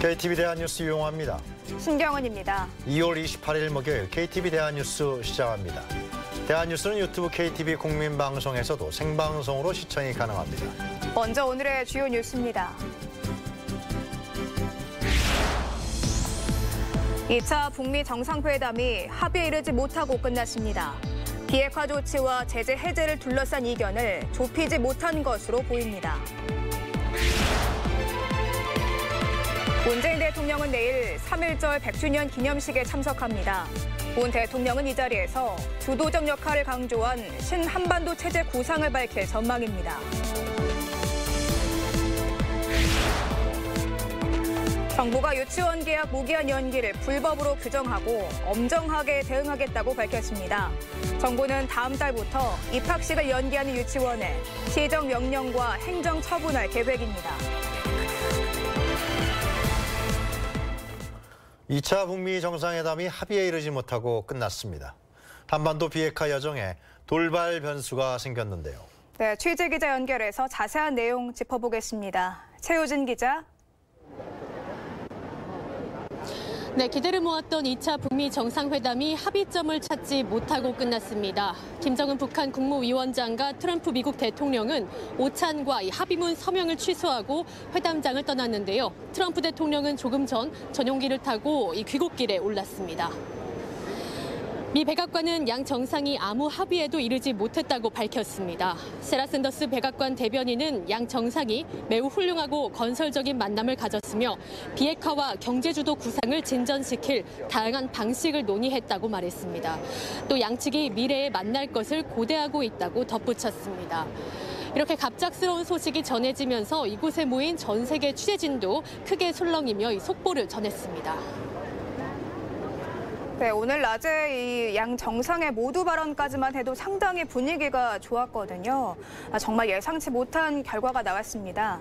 KTV 대한뉴스 유용합니다. 신경은입니다. 2월 28일 목요일 KTV 대한뉴스 시작합니다. 대한뉴스는 유튜브 KTV 국민방송에서도 생방송으로 시청이 가능합니다. 먼저 오늘의 주요 뉴스입니다. 2차 북미 정상회담이 합의에 이르지 못하고 끝났습니다. 비핵화 조치와 제재 해제를 둘러싼 이견을 좁히지 못한 것으로 보입니다. 문재인 대통령은 내일 3.1절 100주년 기념식에 참석합니다. 문 대통령은 이 자리에서 주도적 역할을 강조한 신한반도 체제 구상을 밝힐 전망입니다. 정부가 유치원 개학 무기한 연기를 불법으로 규정하고 엄정하게 대응하겠다고 밝혔습니다. 정부는 다음 달부터 입학식을 연기하는 유치원에 시정 명령과 행정 처분할 계획입니다. 2차 북미 정상회담이 합의에 이르지 못하고 끝났습니다. 한반도 비핵화 여정에 돌발 변수가 생겼는데요. 네, 취재 기자 연결해서 자세한 내용 짚어보겠습니다. 최효진 기자. 네, 기대를 모았던 2차 북미 정상회담이 합의점을 찾지 못하고 끝났습니다. 김정은 북한 국무위원장과 트럼프 미국 대통령은 오찬과 이 합의문 서명을 취소하고 회담장을 떠났는데요. 트럼프 대통령은 조금 전 전용기를 타고 이 귀국길에 올랐습니다. 미 백악관은 양 정상이 아무 합의에도 이르지 못했다고 밝혔습니다. 세라 샌더스 백악관 대변인은 양 정상이 매우 훌륭하고 건설적인 만남을 가졌으며 비핵화와 경제주도 구상을 진전시킬 다양한 방식을 논의했다고 말했습니다. 또 양측이 미래에 만날 것을 고대하고 있다고 덧붙였습니다. 이렇게 갑작스러운 소식이 전해지면서 이곳에 모인 전 세계 취재진도 크게 술렁이며 이 속보를 전했습니다. 네, 오늘 낮에 이 양 정상의 모두 발언까지만 해도 상당히 분위기가 좋았거든요. 정말 예상치 못한 결과가 나왔습니다.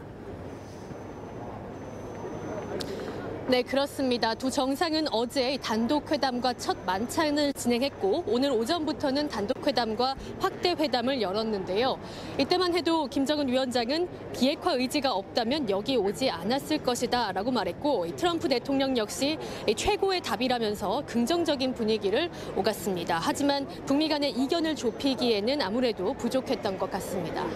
네, 그렇습니다. 두 정상은 어제 단독 회담과 첫 만찬을 진행했고 오늘 오전부터는 단독 회담과 확대 회담을 열었는데요. 이때만 해도 김정은 위원장은 비핵화 의지가 없다면 여기 오지 않았을 것이다 라고 말했고 트럼프 대통령 역시 최고의 답이라면서 긍정적인 분위기를 오갔습니다. 하지만 북미 간의 이견을 좁히기에는 아무래도 부족했던 것 같습니다.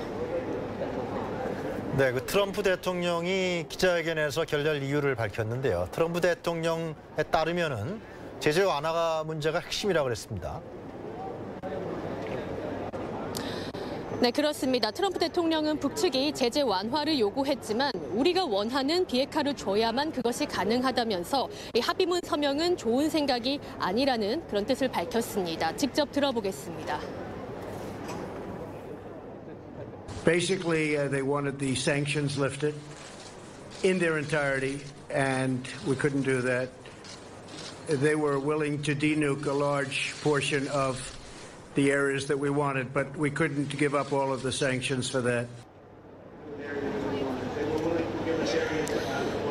네, 그 트럼프 대통령이 기자회견에서 결렬 이유를 밝혔는데요. 트럼프 대통령에 따르면은 제재 완화가 문제가 핵심이라고 그랬습니다. 네, 그렇습니다. 트럼프 대통령은 북측이 제재 완화를 요구했지만 우리가 원하는 비핵화를 줘야만 그것이 가능하다면서 이 합의문 서명은 좋은 생각이 아니라는 그런 뜻을 밝혔습니다. 직접 들어보겠습니다. Basically, they wanted the sanctions lifted in their entirety, and we couldn't do that. They were willing to denuke a large portion of the areas that we wanted, but we couldn't give up all of the sanctions for that.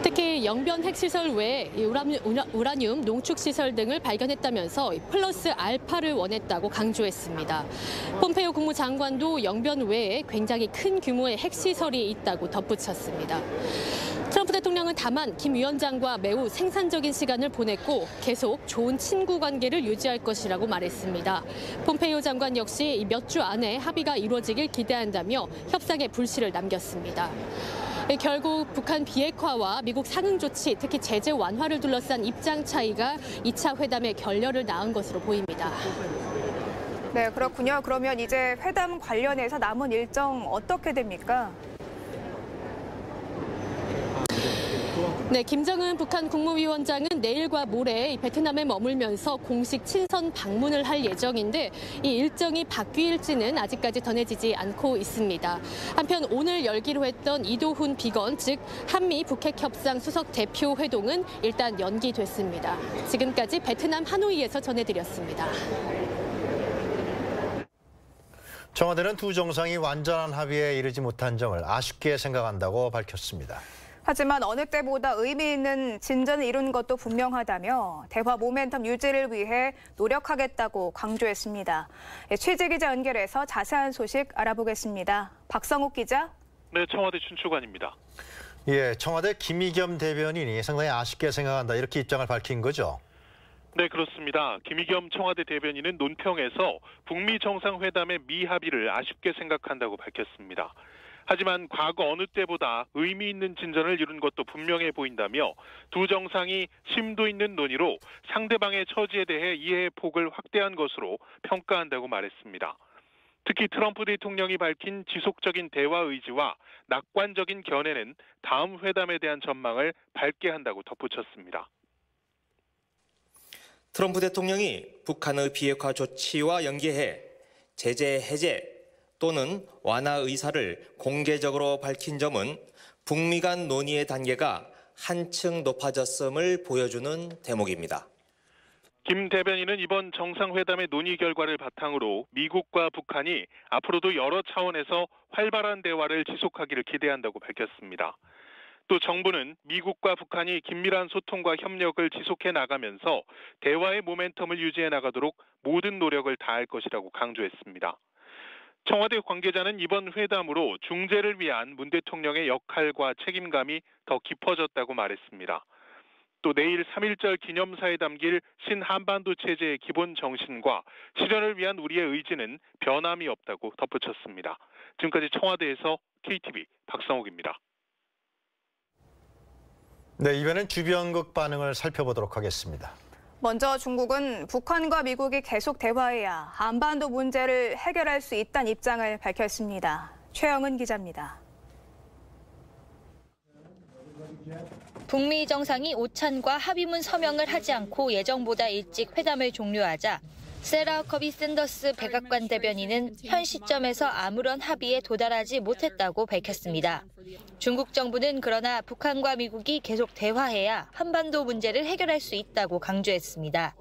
특히 영변 핵시설 외에 우라늄 농축시설 등을 발견했다면서 플러스 알파를 원했다고 강조했습니다. 폼페이오 국무장관도 영변 외에 굉장히 큰 규모의 핵시설이 있다고 덧붙였습니다. 트럼프 대통령은 다만 김 위원장과 매우 생산적인 시간을 보냈고 계속 좋은 친구 관계를 유지할 것이라고 말했습니다. 폼페이오 장관 역시 몇 주 안에 합의가 이루어지길 기대한다며 협상에 불씨를 남겼습니다. 결국 북한 비핵화와 미국 상응 조치, 특히 제재 완화를 둘러싼 입장 차이가 2차 회담의 결렬을 낳은 것으로 보입니다. 네, 그렇군요. 그러면 이제 회담 관련해서 남은 일정 어떻게 됩니까? 네, 김정은 북한 국무위원장은 내일과 모레 베트남에 머물면서 공식 친선 방문을 할 예정인데 이 일정이 바뀔지는 아직까지 전해지지 않고 있습니다. 한편 오늘 열기로 했던 이도훈 비건, 즉 한미 북핵 협상 수석 대표 회동은 일단 연기됐습니다. 지금까지 베트남 하노이에서 전해드렸습니다. 청와대는 두 정상이 완전한 합의에 이르지 못한 점을 아쉽게 생각한다고 밝혔습니다. 하지만 어느 때보다 의미 있는 진전을 이룬 것도 분명하다며 대화 모멘텀 유지를 위해 노력하겠다고 강조했습니다. 취재 기자 연결해서 자세한 소식 알아보겠습니다. 박성욱 기자. 네, 청와대 춘추관입니다. 예, 청와대 김의겸 대변인이 상당히 아쉽게 생각한다 이렇게 입장을 밝힌 거죠. 네, 그렇습니다. 김의겸 청와대 대변인은 논평에서 북미 정상회담의 미합의를 아쉽게 생각한다고 밝혔습니다. 하지만 과거 어느 때보다 의미 있는 진전을 이룬 것도 분명해 보인다며 두 정상이 심도 있는 논의로 상대방의 처지에 대해 이해의 폭을 확대한 것으로 평가한다고 말했습니다. 특히 트럼프 대통령이 밝힌 지속적인 대화 의지와 낙관적인 견해는 다음 회담에 대한 전망을 밝게 한다고 덧붙였습니다. 트럼프 대통령이 북한의 비핵화 조치와 연계해 제재 해제 또는 완화 의사를 공개적으로 밝힌 점은 북미 간 논의의 단계가 한층 높아졌음을 보여주는 대목입니다. 김 대변인은 이번 정상회담의 논의 결과를 바탕으로 미국과 북한이 앞으로도 여러 차원에서 활발한 대화를 지속하기를 기대한다고 밝혔습니다. 또 정부는 미국과 북한이 긴밀한 소통과 협력을 지속해 나가면서 대화의 모멘텀을 유지해 나가도록 모든 노력을 다할 것이라고 강조했습니다. 청와대 관계자는 이번 회담으로 중재를 위한 문 대통령의 역할과 책임감이 더 깊어졌다고 말했습니다. 또 내일 3.1절 기념사에 담길 신한반도 체제의 기본 정신과 실현을 위한 우리의 의지는 변함이 없다고 덧붙였습니다. 지금까지 청와대에서 KTV 박성욱입니다. 네, 이번엔 주변국 반응을 살펴보도록 하겠습니다. 먼저 중국은 북한과 미국이 계속 대화해야 한반도 문제를 해결할 수 있다는 입장을 밝혔습니다. 최영은 기자입니다. 북미 정상이 오찬과 합의문 서명을 하지 않고 예정보다 일찍 회담을 종료하자 세라 허커비 샌더스 백악관 대변인은 현 시점에서 아무런 합의에 도달하지 못했다고 밝혔습니다. 중국 정부는 그러나 북한과 미국이 계속 대화해야 한반도 문제를 해결할 수 있다고 강조했습니다.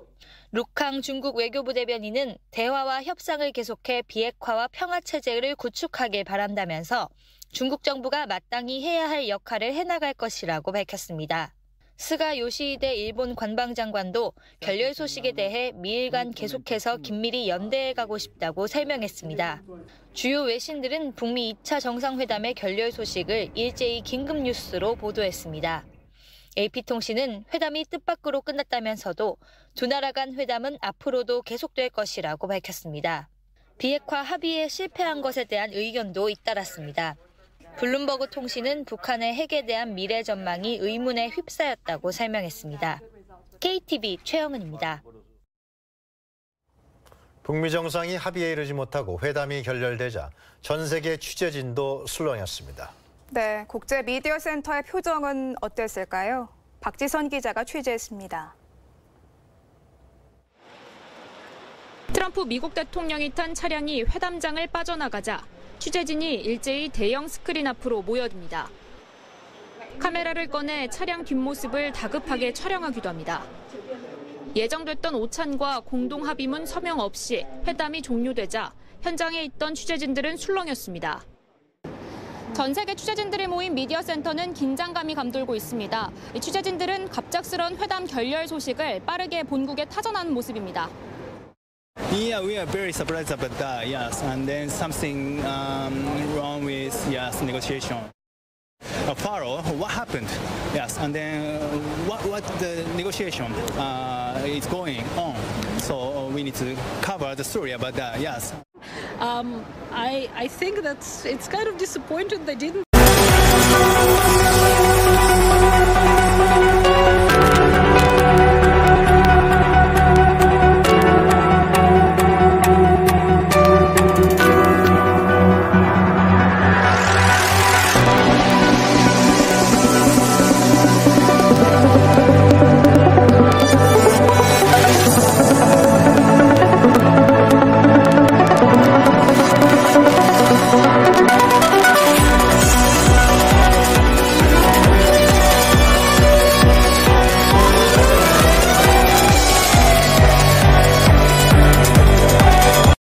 룩항 중국 외교부 대변인은 대화와 협상을 계속해 비핵화와 평화 체제를 구축하길 바란다면서 중국 정부가 마땅히 해야 할 역할을 해나갈 것이라고 밝혔습니다. 스가 요시히데 일본 관방장관도 결렬 소식에 대해 미일 간 계속해서 긴밀히 연대해 가고 싶다고 설명했습니다. 주요 외신들은 북미 2차 정상회담의 결렬 소식을 일제히 긴급 뉴스로 보도했습니다. AP통신은 회담이 뜻밖으로 끝났다면서도 두 나라 간 회담은 앞으로도 계속될 것이라고 밝혔습니다. 비핵화 합의에 실패한 것에 대한 의견도 잇따랐습니다. 블룸버그 통신은 북한의 핵에 대한 미래 전망이 의문에 휩싸였다고 설명했습니다. KTV 최영은입니다. 북미 정상이 합의에 이르지 못하고 회담이 결렬되자 전 세계 취재진도 술렁였습니다. 네, 국제 미디어 센터의 표정은 어땠을까요? 박지선 기자가 취재했습니다. 트럼프 미국 대통령이 탄 차량이 회담장을 빠져나가자 취재진이 일제히 대형 스크린 앞으로 모여듭니다. 카메라를 꺼내 차량 뒷모습을 다급하게 촬영하기도 합니다. 예정됐던 오찬과 공동 합의문 서명 없이 회담이 종료되자 현장에 있던 취재진들은 술렁였습니다. 전 세계 취재진들이 모인 미디어 센터는 긴장감이 감돌고 있습니다. 이 취재진들은 갑작스런 회담 결렬 소식을 빠르게 본국에 타전하는 모습입니다. Yeah, we are very surprised about that, yes. And then something wrong with, yes, negotiation. Follow, what happened? Yes, and then what the negotiation is going on. So we need to cover the story about that, yes. I think that it's kind of disappointing they didn't